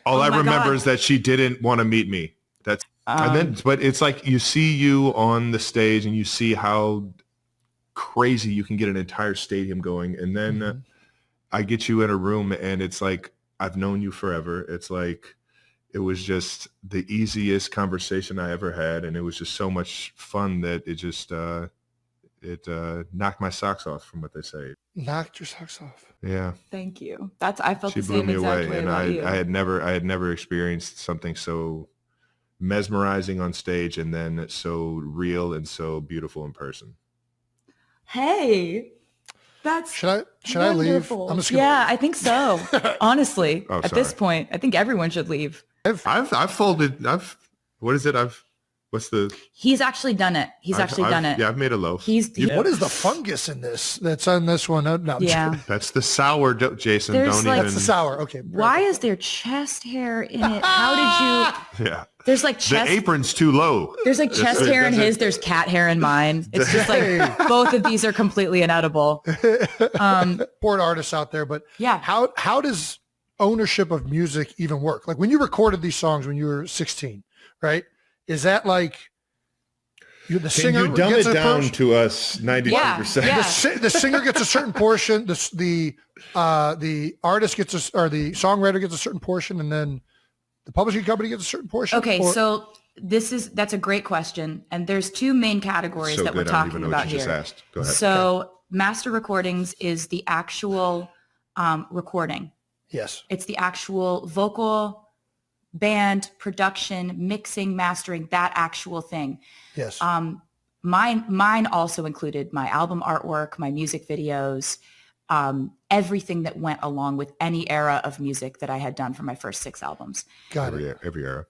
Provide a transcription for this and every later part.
All I my remember God. is that she didn't want to meet me. But it's like you see you on the stage and you see how crazy you can get an entire stadium going. And then I get you in a room and it's like, I've known you forever. It's like, it was just the easiest conversation I ever had. And it was just so much fun that it just, it knocked my socks off, from what they say. Knocked your socks off. Yeah. Thank you. I felt She the blew same me exact away. way And about you. I had never experienced something so mesmerizing on stage and then so real and so beautiful in person. Hey, that's Should I leave? wonderful. I'm just gonna Yeah, leave. I think so. Honestly, Oh, at this sorry. point, I think everyone should leave. I've folded. What is it? What's the? He's actually done it. He's actually done it. Yeah, I've made a loaf. What is the fungus in this that's on this one? No, Yeah. That's the sour, Jason. There's Don't like- even. That's the sour. Okay. Why is there chest hair in it? How did you? Yeah. There's like The chest. apron's too low. There's like chest hair in his. There's cat hair in mine. It's just like both of these are completely inedible. Poor artists out there, but Yeah. how does ownership of music even work? Like when you recorded these songs when you were 16, right? Is that like the Can singer you dumb gets it a down portion? to us 92%? Yeah. The singer gets a certain portion. The artist gets or the songwriter gets a certain portion, and then the publishing company gets a certain portion. Okay, so that's a great question, and there's two main categories that we're I don't even talking know about what you here. just asked. Go ahead. So master recordings is the actual recording. yes, It's the actual vocal, band, production, mixing, mastering, that actual thing. yes, Mine also included my album artwork, my music videos, everything that went along with any era of music that I had done for my first 6 albums. got it. Every era.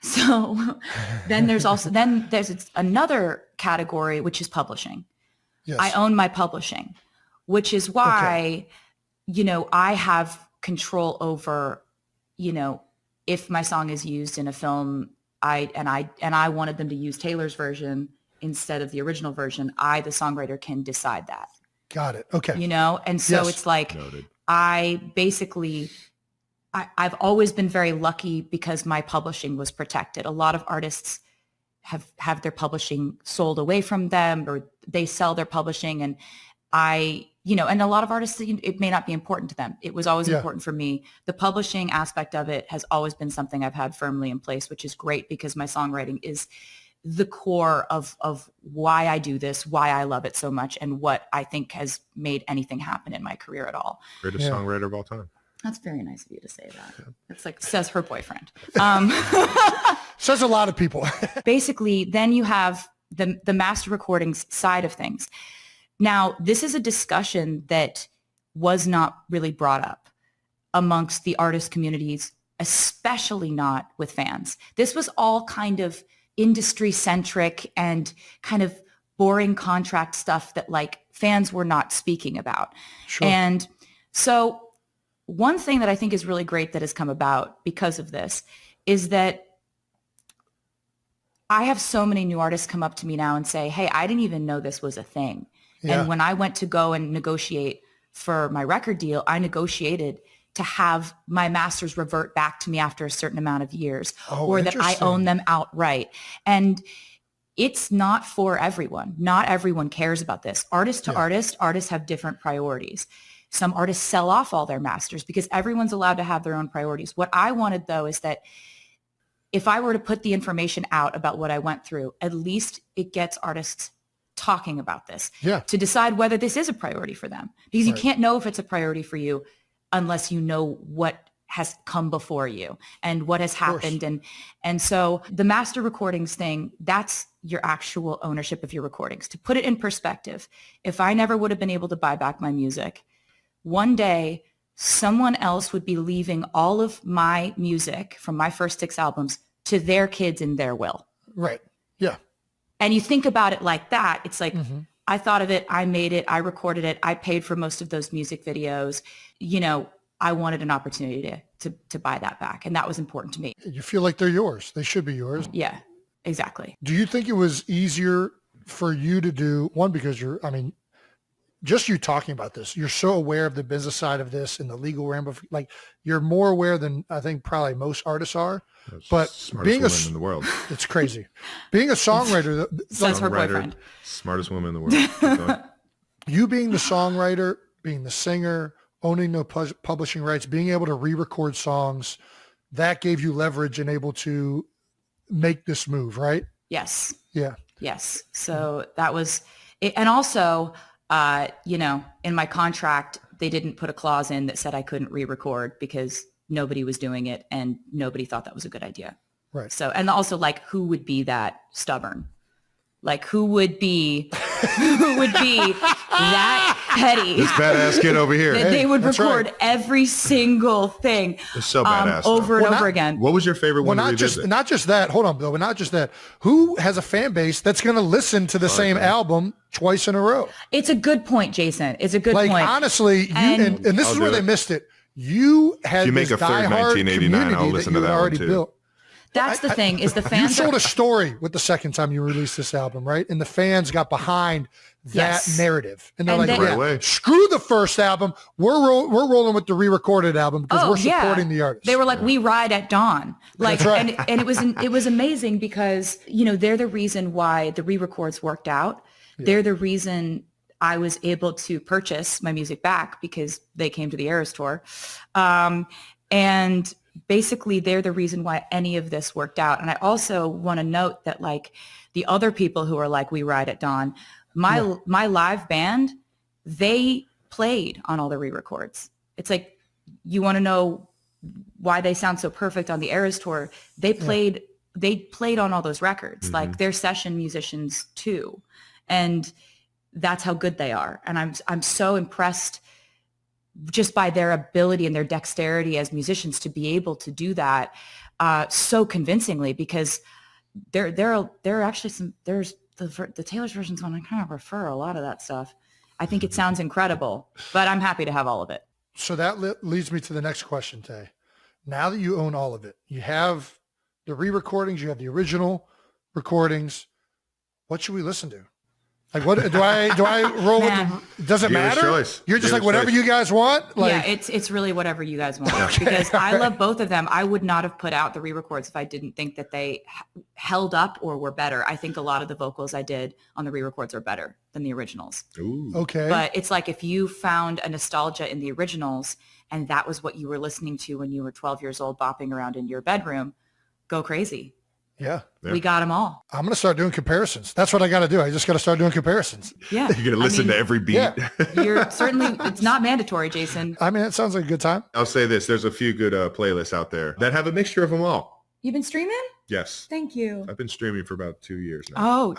So then there's another category, which is publishing. Yes, I own my publishing, which is why, I have control over, if my song is used in a film, I wanted them to use Taylor's version instead of the original version, the songwriter, can decide that. got it. Okay, And so Yes. it's like, Noted. I've always been very lucky because my publishing was protected. A lot of artists have their publishing sold away from them, or they sell their publishing. And and a lot of artists, it may not be important to them. It was always important for me. The publishing aspect of it has always been something I've had firmly in place, which is great because my songwriting is the core of why I do this, why I love it so much, and what I think has made anything happen in my career at all. Greatest songwriter of all time. That's very nice of you to say that. It's like, says her boyfriend. says a lot of people. Basically, then you have the master recordings side of things. Now, this is a discussion that was not really brought up amongst the artist communities, especially not with fans. This was all kind of industry centric and kind of boring contract stuff that like fans were not speaking about. Sure. And so one thing that I think is really great that has come about because of this is that I have so many new artists come up to me now and say, hey, I didn't even know this was a thing. Yeah. And when I went to go and negotiate for my record deal, I negotiated to have my masters revert back to me after a certain amount of years, or that I own them outright. And it's not for everyone. Not everyone cares about this. Artist to artist, artists have different priorities. Some artists sell off all their masters because everyone's allowed to have their own priorities. What I wanted, though, is that if I were to put the information out about what I went through, at least it gets artists talking about this to decide whether this is a priority for them. Because you can't know if it's a priority for you unless you know what has come before you and what has happened. And so the master recordings thing, that's your actual ownership of your recordings. To put it in perspective, if I never would have been able to buy back my music, one day someone else would be leaving all of my music from my first 6 albums to their kids in their will. Right. Yeah. And you think about it like that, it's like, I thought of it, I made it, I recorded it, I paid for most of those music videos. I wanted an opportunity to buy that back. And that was important to me. You feel like they're yours. They should be yours. Yeah, exactly. Do you think it was easier for you to do one, because just you talking about this, you're so aware of the business side of this and the legal like you're more aware than I think probably most artists are. But being a woman in the world, it's crazy. Being a songwriter, says her boyfriend, smartest woman in the world. You being the songwriter, being the singer, owning the publishing rights, being able to re-record songs, that gave you leverage and able to make this move, right? Yes. Yeah. Yes. So that was it. And also, in my contract, they didn't put a clause in that said I couldn't re-record because nobody was doing it and nobody thought that was a good idea. Right. So, and also like, who would be that stubborn? Like who would be that petty? This badass kid over here. That they would record every single thing it's so badass, over and over again. What was your favorite one to not revisit? Not just that. Hold on, Bill. Not just that. Who has a fan base that's going to listen to the same album twice in a row? It's a good point, Jason. It's a good point. Like honestly, and this is where they missed it. You had if you make this a third 1989, I'll listen to that one too. Built. That's the thing is the fans. You told a story with the second time you released this album, right? And the fans got behind that narrative, and they're like, "Screw the first album. We're rolling with the re-recorded album because we're supporting the artist." They were like, "We ride at dawn." Like, and it was amazing because they're the reason why the re-records worked out. Yeah. They're the reason I was able to purchase my music back because they came to the Eras tour, and basically they're the reason why any of this worked out. And I also want to note that like the other people who are like, we ride at dawn, my live band, they played on all the re-records. It's like, you want to know why they sound so perfect on the Eras tour. They played on all those records. Mm-hmm. Like they're session musicians too. And that's how good they are. And I'm so impressed just by their ability and their dexterity as musicians to be able to do that so convincingly, because there are actually there's the Taylor's versions one. I kind of prefer a lot of that stuff. I think it sounds incredible, but I'm happy to have all of it. So that leads me to the next question, Tay. Now that you own all of it, you have the re-recordings, you have the original recordings. What should we listen to? Like, what do I roll with? Does it matter? Choice. You're just like whatever you guys want. Like, yeah, it's really whatever you guys want because I love both of them. I would not have put out the re-records if I didn't think that they held up or were better. I think a lot of the vocals I did on the re-records are better than the originals. Ooh. Okay. But it's like if you found a nostalgia in the originals and that was what you were listening to when you were 12 years old, bopping around in your bedroom, go crazy. Yeah. We got them all. I'm going to start doing comparisons. That's what I got to do. I just got to start doing comparisons. Yeah. You're going to listen to every beat. Yeah. You're certainly, it's not mandatory, Jason. I mean, it sounds like a good time. I'll say this. There's a few good playlists out there that have a mixture of them all. You've been streaming? Yes. Thank you. I've been streaming for about 2 years now. Oh,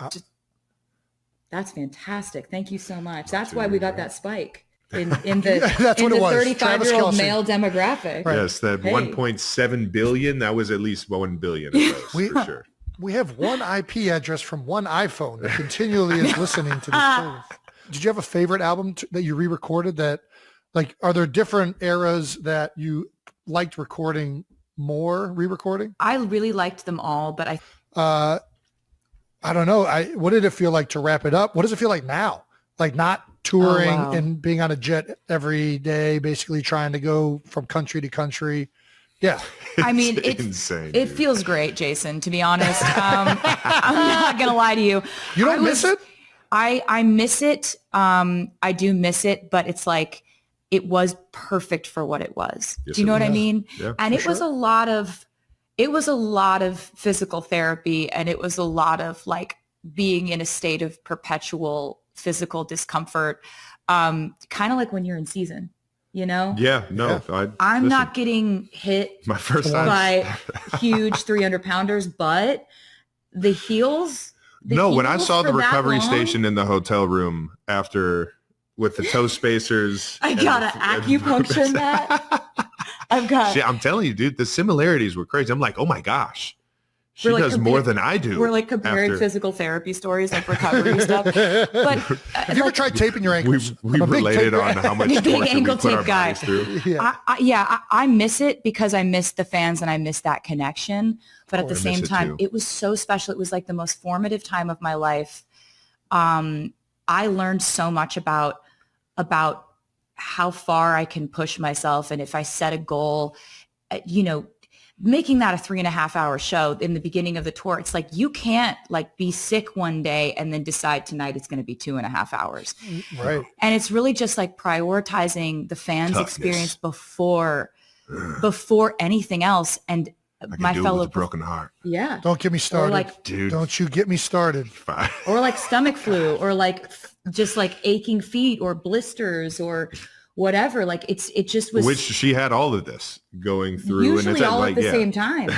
that's fantastic. Thank you so much. That's why we got that spike. In the 35-year-old male demographic. Right. Yes, that 1.7 billion, that was at least 1 billion of those, for sure. We have one IP address from one iPhone that continually is listening to this playlist. Did you have a favorite album that you re-recorded that, like, are there different eras that you liked recording more, re-recording? I really liked them all, but I don't know. What did it feel like to wrap it up? What does it feel like now? Like not touring and being on a jet every day, basically trying to go from country to country. Yeah. I mean, it's insane. It feels great, Jason, to be honest. I'm not going to lie to you. You don't miss it? I miss it. I do miss it, but it's like, it was perfect for what it was. Yes, do you know what I mean? Yeah, and it was a lot of physical therapy, and it was a lot of like being in a state of perpetual physical discomfort, kind of like when you're in season, you know? Yeah, no. Yeah. I'm not getting hit my first time by huge 300-pounders, but the heels. When I saw the recovery station in the hotel room after with the toe spacers. I got to acupuncture in that. I'm telling you, dude, the similarities were crazy. I'm like, oh my gosh. She does more than I do. We're like comparing physical therapy stories, like recovery stuff. But have you ever tried taping your ankles? We related on how much torture we put our bodies through. I miss it because I miss the fans and I miss that connection. But at the same time, it was so special. It was like the most formative time of my life. I learned so much about about how far I can push myself. And if I set a goal, making that a 3.5 hour show in the beginning of the tour, it's like, you can't like be sick one day and then decide tonight it's going to be 2.5 hours. Right. And it's really just like prioritizing the fans' Toughness. experience before anything else. And my fellow with a broken heart. Yeah. Don't get me started. Or like, Dude. Don't you get me started. Fine. or like stomach flu, or like just like aching feet or blisters or whatever. Like it just was. Which she had all of this going through. Usually and it's all like, at the same time.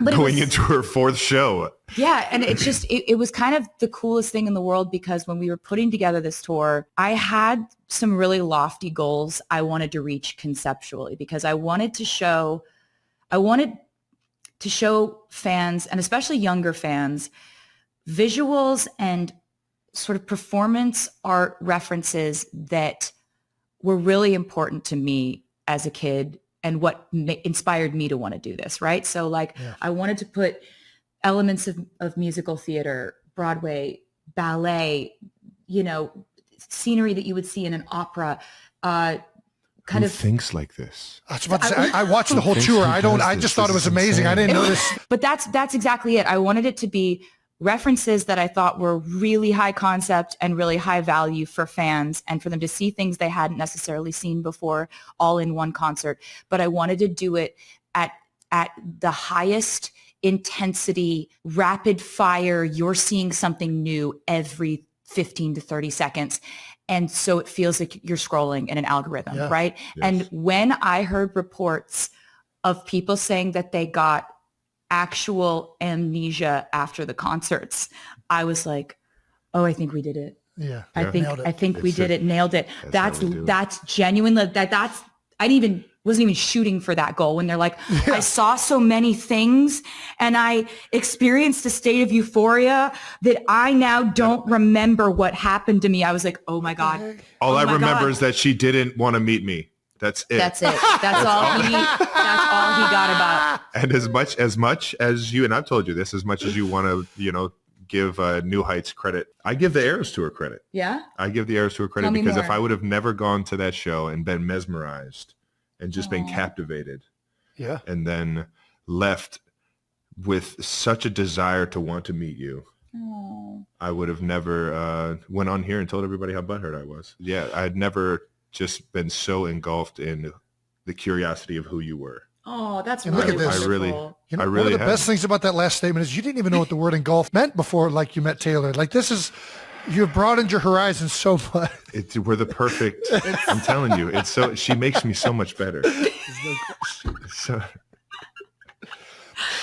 But going into her fourth show. Yeah. And it's just, it was kind of the coolest thing in the world, because when we were putting together this tour, I had some really lofty goals I wanted to reach conceptually, because I wanted to show fans, and especially younger fans, visuals and sort of performance art references that were really important to me as a kid and what inspired me to want to do this, right? So like, I wanted to put elements of musical theater, Broadway, ballet, scenery that you would see in an opera, Who thinks like this? I was about to say, I watched the whole tour. I just thought it was amazing. I didn't notice. But that's exactly it. I wanted it to be references that I thought were really high concept and really high value for fans, and for them to see things they hadn't necessarily seen before all in one concert. But I wanted to do it at the highest intensity, rapid fire. You're seeing something new every 15 to 30 seconds. And so it feels like you're scrolling in an algorithm, right? Yes. And when I heard reports of people saying that they got actual amnesia after the concerts, I was like, oh, I think we did it. Yeah. I think we did it. Nailed it. That's genuine. I wasn't even shooting for that goal when they're like, I saw so many things and I experienced a state of euphoria that I now don't remember what happened to me. I was like, oh my God. All I remember is that she didn't want to meet me. That's it. That's it. That's all he got about. And as much as you, and I've told you this, as much as you want to, give New Heights credit, I give the Eras Tour credit. Yeah. I give the Eras Tour credit because if I would have never gone to that show and been mesmerized and just been captivated, and then left with such a desire to want to meet you, I would have never went on here and told everybody how butthurt I was. Yeah, I'd never just been so engulfed in the curiosity of who you were. Oh, that's and really look at this. wonderful. One of the best things about that last statement is you didn't even know what the word engulf meant before, like you met Taylor. Like you've broadened your horizons so much. We're the perfect. I'm telling you, she makes me so much better.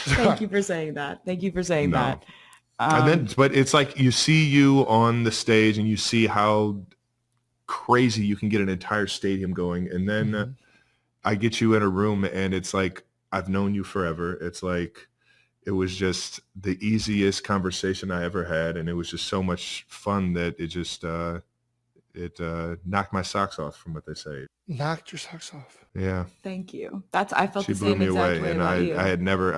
Thank you for saying that. Thank you for saying that. But it's like you see you on the stage and you see how crazy you can get an entire stadium going, and then I get you in a room and it's like I've known you forever. It's like it was just the easiest conversation I ever had, and it was just so much fun that it just knocked my socks off, from what they say. Knocked your socks off. Yeah. Thank you. I felt the She same blew me exact away, way and about you. I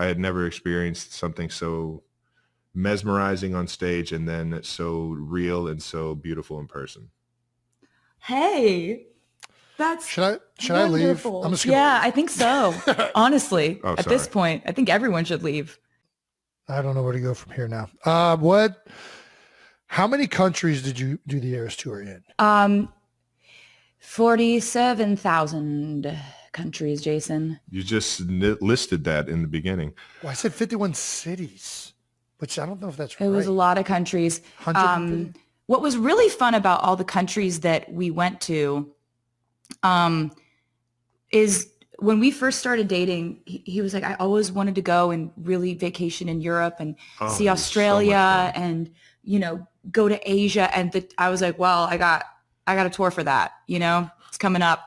had never experienced something so mesmerizing on stage and then so real and so beautiful in person. Hey, that's should I leave? I'm just gonna leave. I think so. Honestly, at this point, I think everyone should leave. I don't know where to go from here now. How many countries did you do the Eras Tour in? 47,000 countries, Jason. You just listed that in the beginning. Well, I said 51 cities, which I don't know if that's right. It was a lot of countries. What was really fun about all the countries that we went to is when we first started dating, he was like, I always wanted to go and really vacation in Europe and see Australia and, go to Asia. And I was like, well, I got a tour for that. It's coming up.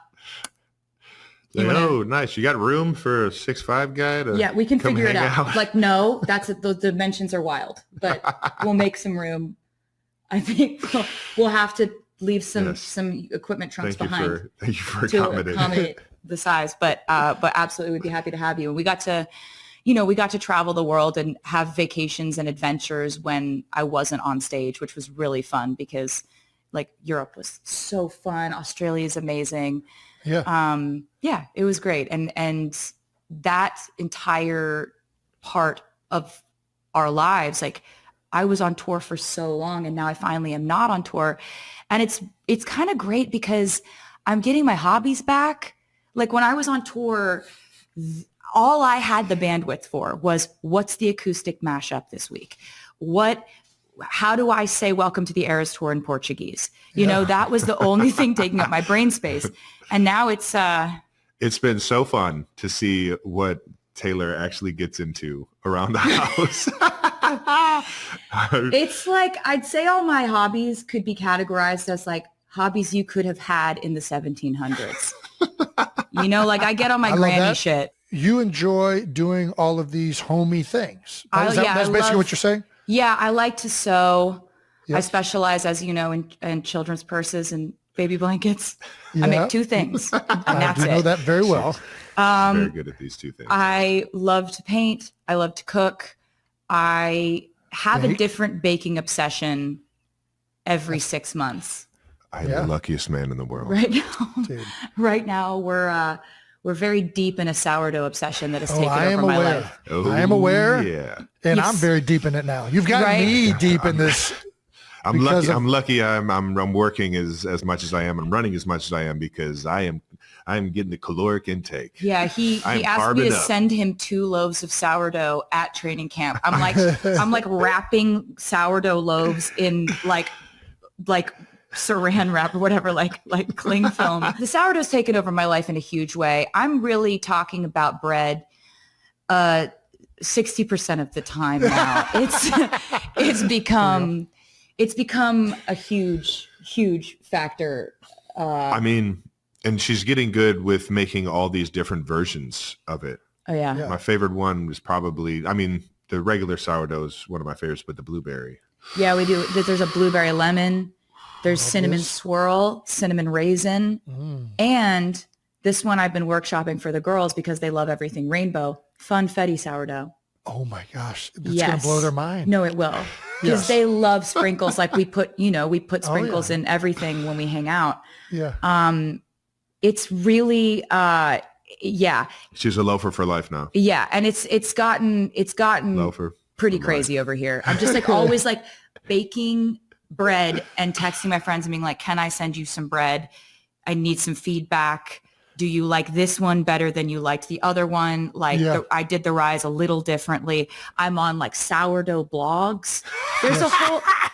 Nice. You got room for a 6'5" guy to we can figure it out. Like, no, those dimensions are wild, but we'll make some room. I think we'll have to leave some equipment trunks behind. Thank you for accommodating the size, but absolutely would be happy to have you. And we got to travel the world and have vacations and adventures when I wasn't on stage, which was really fun because like Europe was so fun. Australia is amazing. Yeah. It was great. And that entire part of our lives, like I was on tour for so long and now I finally am not on tour. And it's kind of great because I'm getting my hobbies back. Like when I was on tour, all I had the bandwidth for was what's the acoustic mashup this week? How do I say welcome to the Eras Tour in Portuguese? You know, that was the only thing taking up my brain space. And now it's been so fun to see what Taylor actually gets into around the house. It's like, I'd say all my hobbies could be categorized as like hobbies you could have had in the 1700s. You know, like I get on my granny shit. You enjoy doing all of these homey things. That's basically what you're saying? Yeah, I like to sew. Yep. I specialize, as you know, in children's purses and baby blankets. I make 2 things, and that's it. I know that very well. Very good at these 2 things. I love to paint. I love to cook. I have a different baking obsession every 6 months. I'm the luckiest man in the world. Right now we're very deep in a sourdough obsession that has taken over my life. I am aware. Yeah. And I'm very deep in it now. You've got me deep in this. I'm lucky. I'm working as much as I am and running as much as I am because I'm getting the caloric intake. Yeah, he asked me to send him 2 loaves of sourdough at training camp. I'm like wrapping sourdough loaves in like saran wrap or whatever, like cling film. The sourdough's taken over my life in a huge way. I'm really talking about bread 60% of the time now. It's become a huge factor. I mean, and she's getting good with making all these different versions of it. Oh yeah. My favorite one was probably, I mean, the regular sourdough is one of my favorites, but the blueberry. Yeah, we do. There's a blueberry lemon. There's cinnamon swirl, cinnamon raisin, and this one I've been workshopping for the girls because they love everything rainbow. Funfetti sourdough. Oh my gosh, that's gonna blow their mind. No, it will, because they love sprinkles. Like we put sprinkles in everything when we hang out. Yeah. It's really She's a loafer for life now. Yeah, and it's gotten loafer pretty crazy over here. I'm just like always like baking bread and texting my friends and being like, can I send you some bread? I need some feedback. Do you like this one better than you liked the other one? Like I did the rise a little differently. I'm on like sourdough blogs.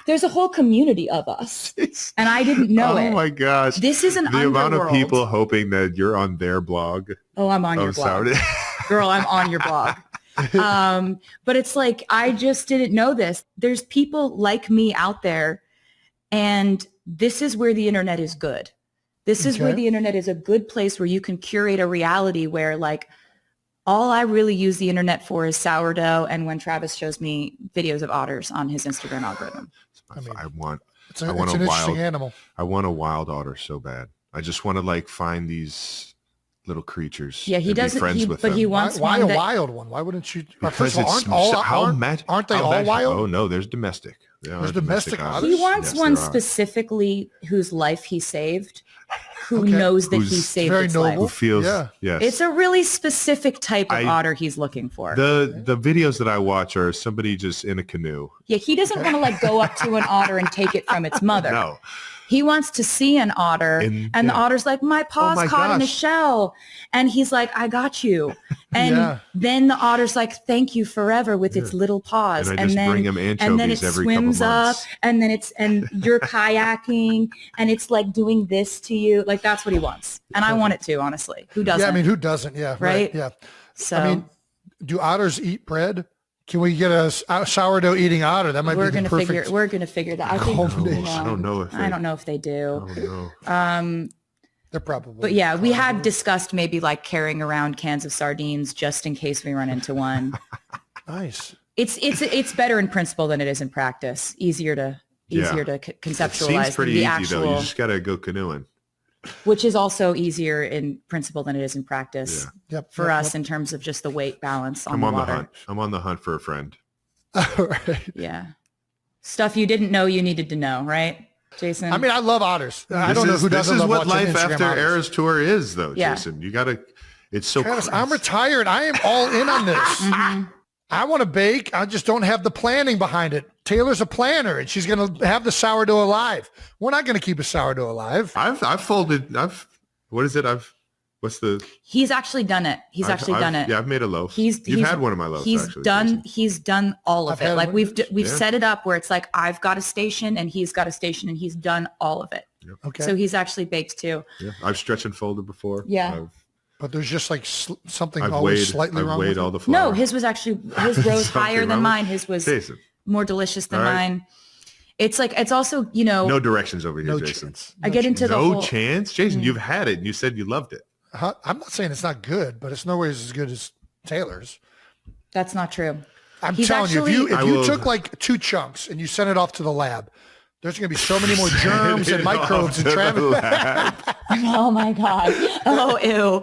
There's a whole community of us, and I didn't know it. Oh my gosh. This is the amount of people hoping that you're on their blog. Oh, I'm on your blog. Girl, I'm on your blog. But it's like, I just didn't know this. There's people like me out there, and this is where the internet is good. This is where the internet is a good place where you can curate a reality where like all I really use the internet for is sourdough. And when Travis shows me videos of otters on his Instagram algorithm. I want an interesting animal. I want a wild otter so bad. I just want to like find these little creatures. Yeah, he doesn't. He wants why a wild one? Why wouldn't you? Because aren't they all wild? Oh no, there's domestic. There's domestic otters. He wants one specifically whose life he saved, who knows that he saved very its noble. life. Who feels? Yes. It's a really specific type of otter he's looking for. The videos that I watch are somebody just in a canoe. Yeah, he doesn't want to like go up to an otter and take it from its mother. No. He wants to see an otter, and the otter's like, my paw's caught in a shell. And he's like, I got you. And then the otter's like, thank you forever with its little paws. And I just bring him anchovies and then it every swims couple up, months. and then and you're kayaking, and it's like doing this to you. Like, that's what he wants. And I want it to, honestly. Who doesn't? Yeah, I mean, who doesn't? Yeah, right. Yeah. So, I mean, do otters eat bread? Can we get a sourdough eating otter? That might be the perfect. We're gonna figure that. I think. I don't know if they do. I don't know. They're probably. But yeah, we had discussed maybe like carrying around cans of sardines just in case we run into one. Nice. It's better in principle than it is in practice. Easier to conceptualize. It seems pretty than the easy though. You just gotta go canoeing. Which is also easier in principle than it is in practice for us in terms of just the weight balance on the water. The hunt. I'm on the hunt for a friend. All right. Yeah. Stuff you didn't know you needed to know, right? Jason. I mean, I love otters. I don't know who doesn't love watching Instagram. This is what life after otters. Eras Tour is, though, Yeah. Jason. You got to, it's so Travis, crazy. I'm retired. I am all in on this. I want to bake. I just don't have the planning behind it. Taylor's a planner, and she's going to have the sourdough alive. We're not going to keep a sourdough alive. I've folded, what is it? He's actually done it. He's actually done it. Yeah, I've made a loaf. You've had one of my loaves, He's actually. done. Jason. He's done all of it. Like we've set it up where it's like I've got a station and he's got a station and he's done all of it. Yep. Okay. So he's actually baked too. Yeah, I've stretched and folded before. Yeah. But there's just like something I've always weighed, slightly I've wrong weighed with all it. the flour. No, his was actually his rose Something higher than wrong with- mine. His was Jason, more delicious than All right. mine. It's like it's also no directions over here, No Jason. chance. I get into the No whole chance, Jason. You've had it, and you said you loved it. I'm not saying it's not good, but it's no ways as good as Taylor's. That's not true. I'm He's telling you, if I you will- took like 2 chunks and you sent it off to the lab, there's going to be so many more germs and It microbes off and to the Travis. lab. Oh my god. Oh ew.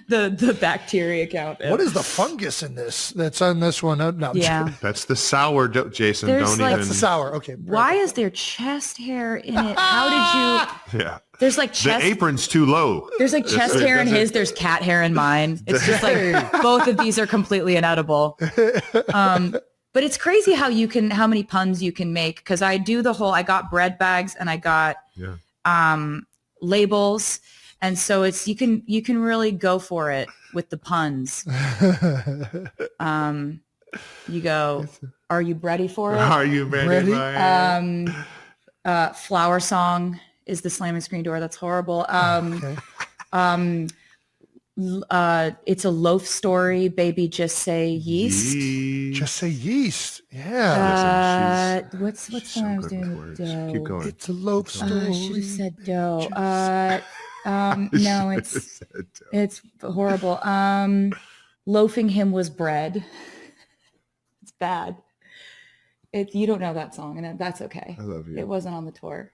the bacteria count. What is the fungus in this that's on this one? No. Yeah. That's the sourdough, Jason. There's Don't like- even. That's the sour. Okay. Why is there chest hair in it? How did you? Yeah. There's like The chest. apron's too low. There's like chest hair in doesn't- his. There's cat hair in mine. It's just like both of these are completely inedible. But it's crazy how many puns you can make. Cause I got bread bags and I got, Yeah. labels. And so you can really go for it with the puns. You go, are you ready for it? Are you ready? Ready? Flower Song is the slamming screen door. That's horrible. Okay. It's a loaf story, baby. Just say yeast. Just say yeast. Yeah. What's the so one I was good with doing? words. Dough. Keep going. It's a loaf I story. should have said dough. No, it's horrible. Loafing him was bread. It's bad. You don't know that song, and that's okay. I love you. It wasn't on the tour.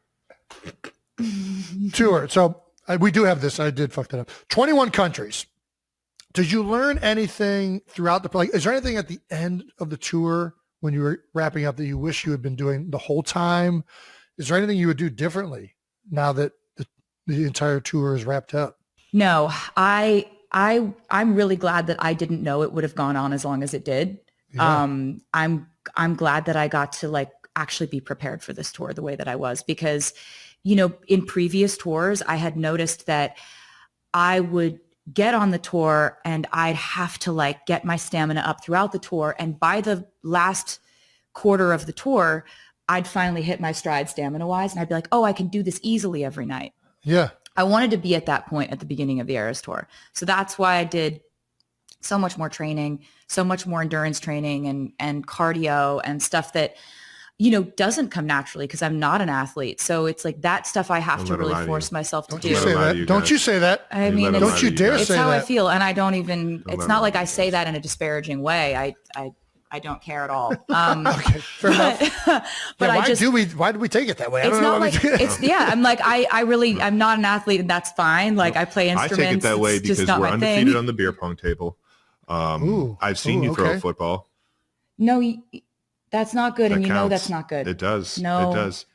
Tour. So we do have this. I did fuck that up. 21 countries. Did you learn anything throughout is there anything at the end of the tour when you were wrapping up that you wish you had been doing the whole time? Is there anything you would do differently now that the entire tour is wrapped up? No, I'm really glad that I didn't know it would have gone on as long as it did. Yeah. I'm glad that I got to actually be prepared for this tour the way that I was, because, in previous tours, I had noticed that I would get on the tour and I'd have to get my stamina up throughout the tour. And by the last quarter of the tour, I'd finally hit my stride stamina wise. And I'd be like, oh, I can do this easily every night. Yeah. I wanted to be at that point at the beginning of the Eras Tour. So that's why I did so much more training, so much more endurance training and cardio and stuff that, doesn't come naturally because I'm not an athlete. So it's like that stuff I have Don't to let it really lie to force you. myself to Don't do. you say lie to that. you Don't guys. you say that. I You mean, let it it's, lie Don't you to dare guys. it's say how I that. feel. And I don't even, Don't it's let not it like lie I to say you. that in a disparaging way. I don't care at all. Okay. Fair enough. But Yeah, I just, why do we take it that way? I it's don't know not why we like, do- it's, yeah, I'm like, I'm not an athlete and that's fine. Like I play I instruments. take it that way it's just because not we're my undefeated thing. on the beer pong table. Ooh. I've seen Ooh, you throw okay. a football. No, that's not good. That And counts. that's not good. It does. No. It does.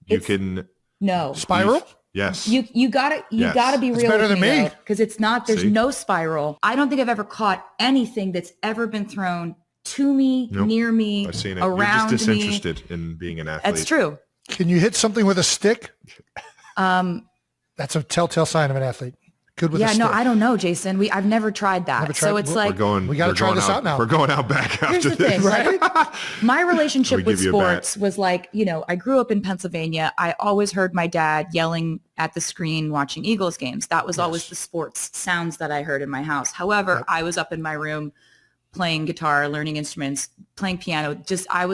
You It's- can No. Spiral? Yes. You gotta Yes. be It's real better with than me me. because it's not. There's See? no spiral. I don't think I've ever caught anything that's ever been thrown to me, Nope. near me, I've seen it. around You're just me. disinterested in being an athlete. That's true. Can you hit something with a stick? Um, That's a telltale sign of an athlete. Good with a yeah, stick. no, I don't know, Jason. I've never tried that. Never So tried- it's we're like we gotta we're try going this out now. We're going out back here's after the this. thing. Like, my relationship We with give you a bat. sports was like, I grew up in Pennsylvania. I always heard my dad yelling at the screen watching Eagles games. That was always the sports sounds that I heard in my house. However, I was up in my room playing guitar, learning instruments, playing piano. I was